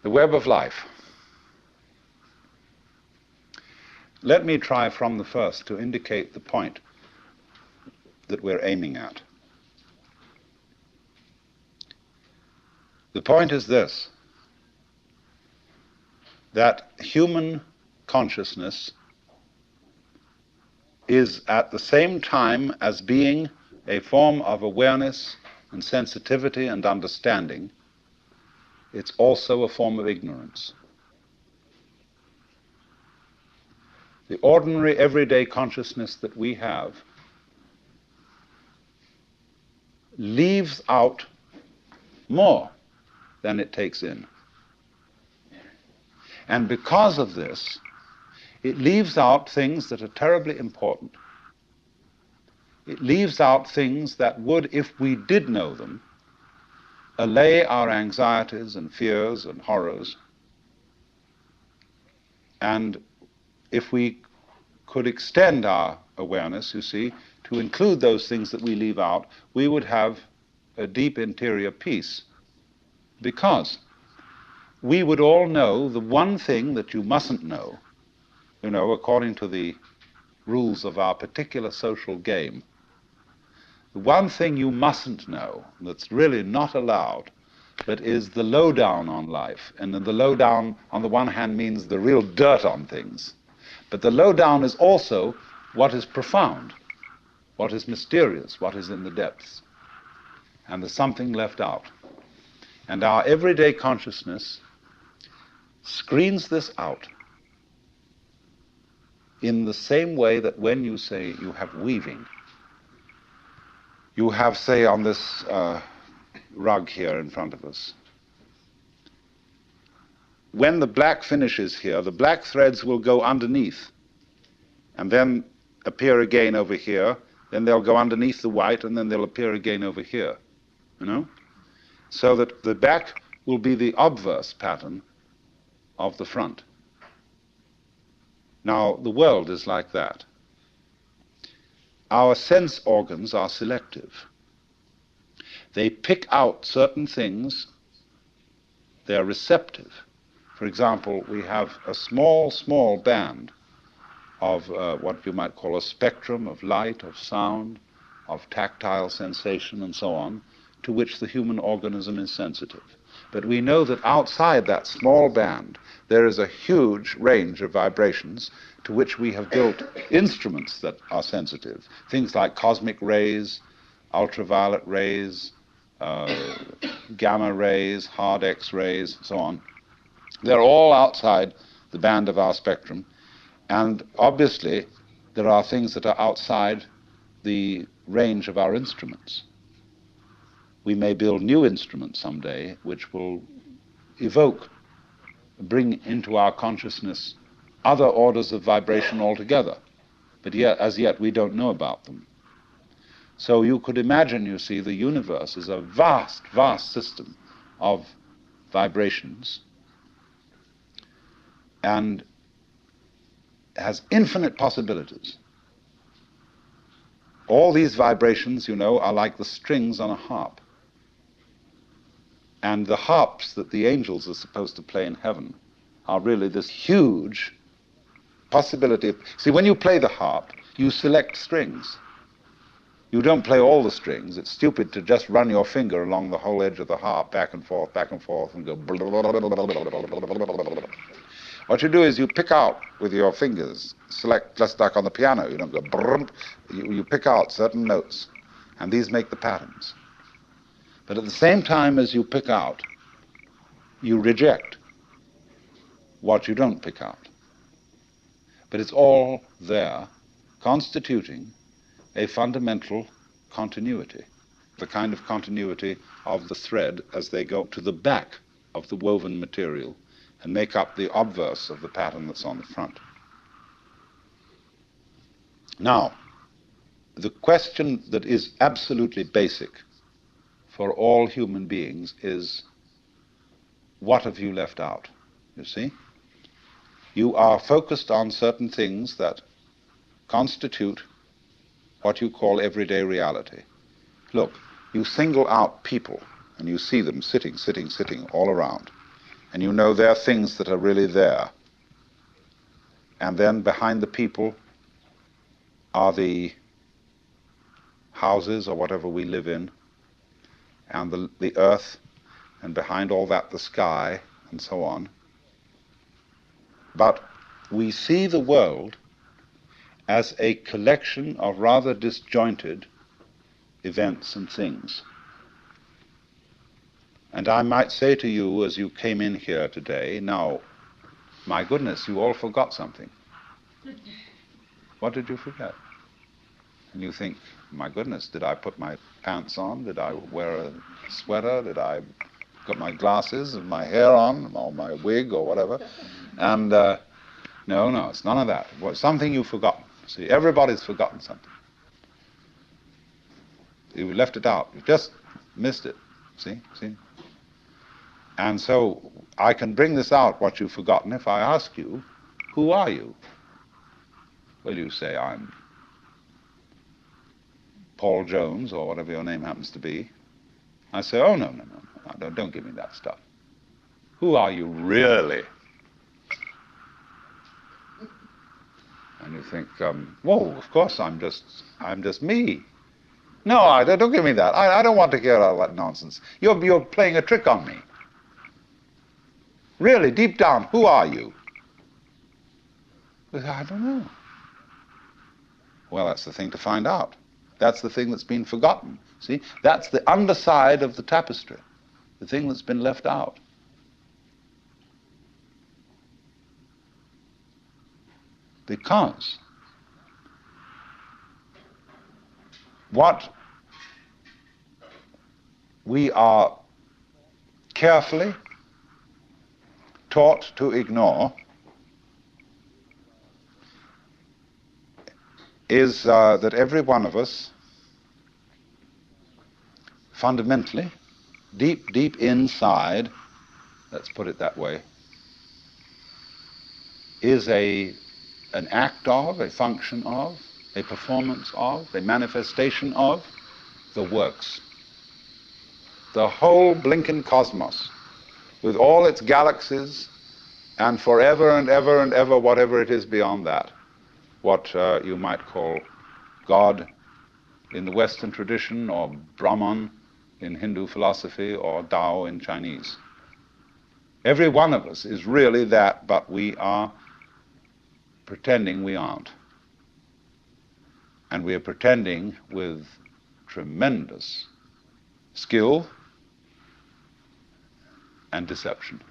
The web of life. Let me try from the first to indicate the point that we're aiming at. The point is this, that human consciousness is at the same time as being a form of awareness and sensitivity and understanding, it's also a form of ignorance. The ordinary, everyday consciousness that we have leaves out more than it takes in. And because of this, it leaves out things that are terribly important. It leaves out things that would, if we did know them, allay our anxieties and fears and horrors. And if we could extend our awareness, you see, to include those things that we leave out, we would have a deep interior peace. Because we would all know the one thing that you mustn't know, you know, according to the rules of our particular social game. The one thing you mustn't know, that's really not allowed, but is the lowdown on life. And the lowdown, on the one hand, means the real dirt on things. But the lowdown is also what is profound, what is mysterious, what is in the depths. And there's something left out. And our everyday consciousness screens this out in the same way that when you say you have weaving, you have, say, on this rug here in front of us, when the black finishes here, the black threads will go underneath and then appear again over here, then they'll go underneath the white, and then they'll appear again over here, you know? So that the back will be the obverse pattern of the front. Now, the world is like that. Our sense organs are selective. They pick out certain things. They're receptive. For example, we have a small, small band of what you might call a spectrum of light, of sound, of tactile sensation, and so on, to which the human organism is sensitive. But we know that outside that small band, there is a huge range of vibrations to which we have built instruments that are sensitive. Things like cosmic rays, ultraviolet rays, gamma rays, hard X-rays, so on. They're all outside the band of our spectrum. And obviously, there are things that are outside the range of our instruments. We may build new instruments someday which will evoke, bring into our consciousness other orders of vibration altogether. But yet, as yet, we don't know about them. So you could imagine, you see, the universe is a vast, vast system of vibrations and has infinite possibilities. All these vibrations, you know, are like the strings on a harp. And the harps that the angels are supposed to play in heaven are really this huge possibility. See, when you play the harp, you select strings. You don't play all the strings. It's stupid to just run your finger along the whole edge of the harp, back and forth, and go. What you do is you pick out with your fingers, select just like on the piano. You don't go. You pick out certain notes, and these make the patterns. But at the same time as you pick out, you reject what you don't pick out. But it's all there, constituting a fundamental continuity, the kind of continuity of the thread as they go to the back of the woven material and make up the obverse of the pattern that's on the front. Now, the question that is absolutely basic for all human beings is, what have you left out? You see? You are focused on certain things that constitute what you call everyday reality. Look, you single out people, and you see them sitting all around. and you know there are things that are really there. And then behind the people are the houses or whatever we live in, and the earth, and behind all that the sky, and so on. But we see the world as a collection of rather disjointed events and things. And I might say to you as you came in here today, now, my goodness, you all forgot something. What did you forget? And you think, my goodness, did I put my pants on? Did I wear a sweater? Did I got my glasses and my hair on, or my wig or whatever? And no, it's none of that. Well, something you've forgotten. See, everybody's forgotten something. You left it out. You just missed it. See? And so I can bring this out, what you've forgotten, if I ask you, who are you? Well, you say, I'm Paul Jones, or whatever your name happens to be. I say, oh, no, don't give me that stuff. Who are you really? And you think, whoa, of course I'm just me. No, don't give me that. I don't want to hear all that nonsense. You're playing a trick on me. Really, deep down, who are you? I don't know. Well, that's the thing to find out. That's the thing that's been forgotten. See, that's the underside of the tapestry, the thing that's been left out. Because what we are carefully taught to ignore is that every one of us, fundamentally, deep inside, let's put it that way, is an act of, a function of, a performance of, a manifestation of the works. The whole blinking cosmos, with all its galaxies, and forever and ever and ever, whatever it is beyond that, what you might call God in the Western tradition, or Brahman in Hindu philosophy, or Tao in Chinese. Every one of us is really that, but we are pretending we aren't. And we are pretending with tremendous skill and deception.